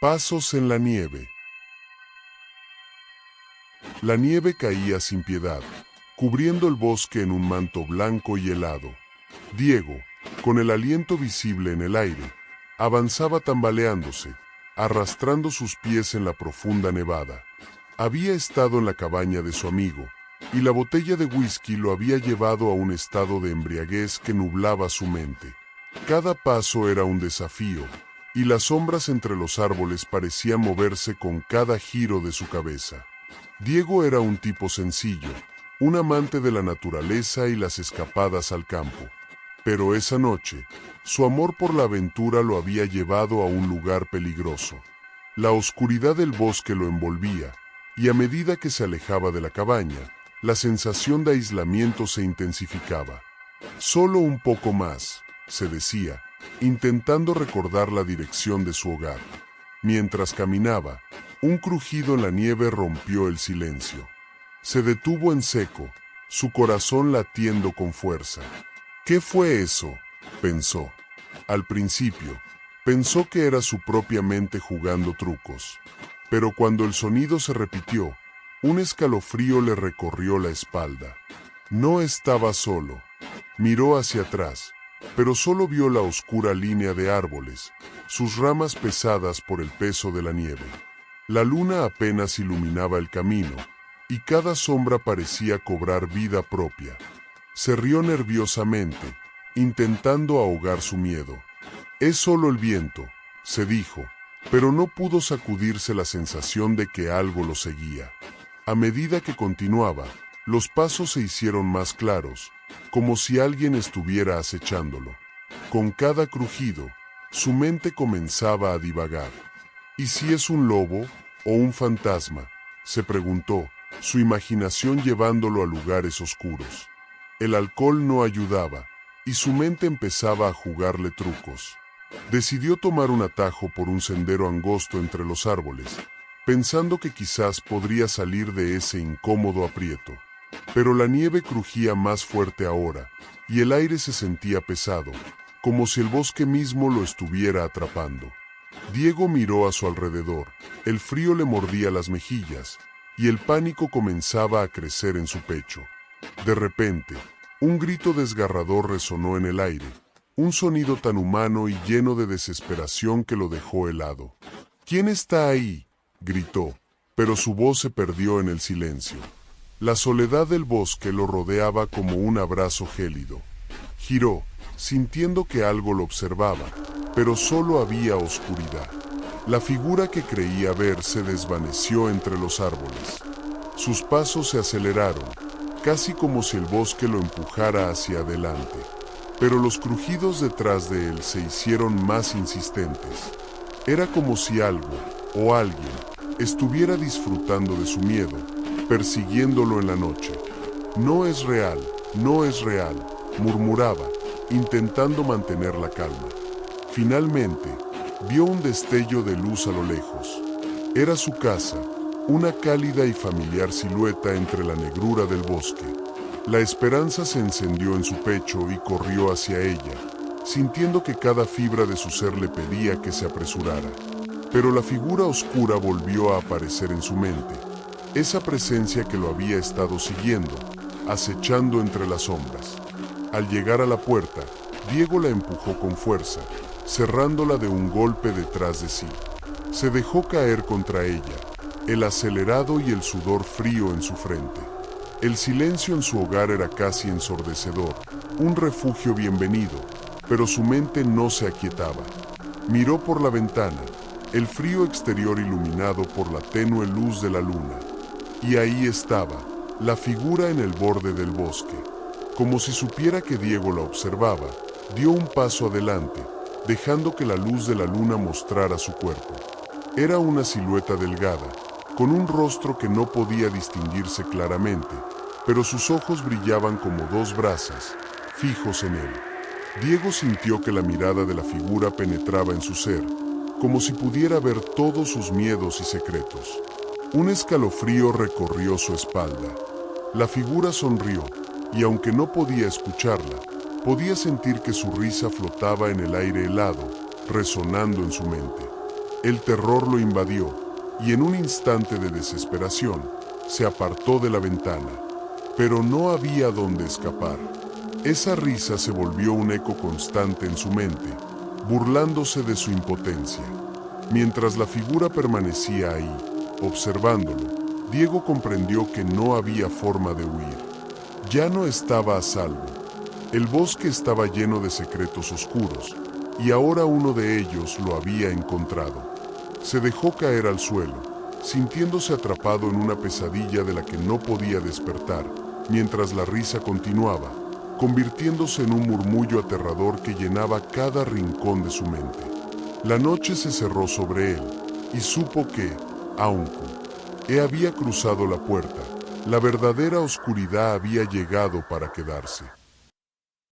Pasos en la nieve. La nieve caía sin piedad, cubriendo el bosque en un manto blanco y helado. Diego, con el aliento visible en el aire, avanzaba tambaleándose, arrastrando sus pies en la profunda nevada. Había estado en la cabaña de su amigo, y la botella de whisky lo había llevado a un estado de embriaguez que nublaba su mente. Cada paso era un desafío, y las sombras entre los árboles parecían moverse con cada giro de su cabeza. Diego era un tipo sencillo, un amante de la naturaleza y las escapadas al campo. Pero esa noche, su amor por la aventura lo había llevado a un lugar peligroso. La oscuridad del bosque lo envolvía, y a medida que se alejaba de la cabaña, la sensación de aislamiento se intensificaba. Solo un poco más, se decía, intentando recordar la dirección de su hogar. Mientras caminaba, un crujido en la nieve rompió el silencio. Se detuvo en seco, su corazón latiendo con fuerza. ¿Qué fue eso?, pensó. Al principio, pensó que era su propia mente jugando trucos. Pero cuando el sonido se repitió, un escalofrío le recorrió la espalda. No estaba solo. Miró hacia atrás, pero solo vio la oscura línea de árboles, sus ramas pesadas por el peso de la nieve. La luna apenas iluminaba el camino, y cada sombra parecía cobrar vida propia. Se rió nerviosamente, intentando ahogar su miedo. «Es solo el viento», se dijo, pero no pudo sacudirse la sensación de que algo lo seguía. A medida que continuaba, los pasos se hicieron más claros, como si alguien estuviera acechándolo. Con cada crujido, su mente comenzaba a divagar. ¿Y si es un lobo o un fantasma?, se preguntó, su imaginación llevándolo a lugares oscuros. El alcohol no ayudaba, y su mente empezaba a jugarle trucos. Decidió tomar un atajo por un sendero angosto entre los árboles, pensando que quizás podría salir de ese incómodo aprieto. Pero la nieve crujía más fuerte ahora, y el aire se sentía pesado, como si el bosque mismo lo estuviera atrapando. Diego miró a su alrededor, el frío le mordía las mejillas, y el pánico comenzaba a crecer en su pecho. De repente, un grito desgarrador resonó en el aire, un sonido tan humano y lleno de desesperación que lo dejó helado. «¿Quién está ahí?», gritó, pero su voz se perdió en el silencio. La soledad del bosque lo rodeaba como un abrazo gélido. Giró, sintiendo que algo lo observaba, pero solo había oscuridad. La figura que creía ver se desvaneció entre los árboles. Sus pasos se aceleraron, casi como si el bosque lo empujara hacia adelante. Pero los crujidos detrás de él se hicieron más insistentes. Era como si algo, o alguien, estuviera disfrutando de su miedo, persiguiéndolo en la noche. «No es real, no es real», murmuraba, intentando mantener la calma. Finalmente, vio un destello de luz a lo lejos. Era su casa, una cálida y familiar silueta entre la negrura del bosque. La esperanza se encendió en su pecho y corrió hacia ella, sintiendo que cada fibra de su ser le pedía que se apresurara. Pero la figura oscura volvió a aparecer en su mente, esa presencia que lo había estado siguiendo, acechando entre las sombras. Al llegar a la puerta, Diego la empujó con fuerza, cerrándola de un golpe detrás de sí. Se dejó caer contra ella, el acelerado y el sudor frío en su frente. El silencio en su hogar era casi ensordecedor, un refugio bienvenido, pero su mente no se aquietaba. Miró por la ventana, el frío exterior iluminado por la tenue luz de la luna. Y ahí estaba, la figura en el borde del bosque. Como si supiera que Diego la observaba, dio un paso adelante, dejando que la luz de la luna mostrara su cuerpo. Era una silueta delgada, con un rostro que no podía distinguirse claramente, pero sus ojos brillaban como dos brasas, fijos en él. Diego sintió que la mirada de la figura penetraba en su ser, como si pudiera ver todos sus miedos y secretos. Un escalofrío recorrió su espalda. La figura sonrió, y aunque no podía escucharla, podía sentir que su risa flotaba en el aire helado, resonando en su mente. El terror lo invadió y en un instante de desesperación se apartó de la ventana. Pero no había dónde escapar. Esa risa se volvió un eco constante en su mente, burlándose de su impotencia. Mientras la figura permanecía ahí, observándolo, Diego comprendió que no había forma de huir. Ya no estaba a salvo. El bosque estaba lleno de secretos oscuros, y ahora uno de ellos lo había encontrado. Se dejó caer al suelo, sintiéndose atrapado en una pesadilla de la que no podía despertar, mientras la risa continuaba, convirtiéndose en un murmullo aterrador que llenaba cada rincón de su mente. La noche se cerró sobre él, y supo que, aunque había cruzado la puerta, la verdadera oscuridad había llegado para quedarse.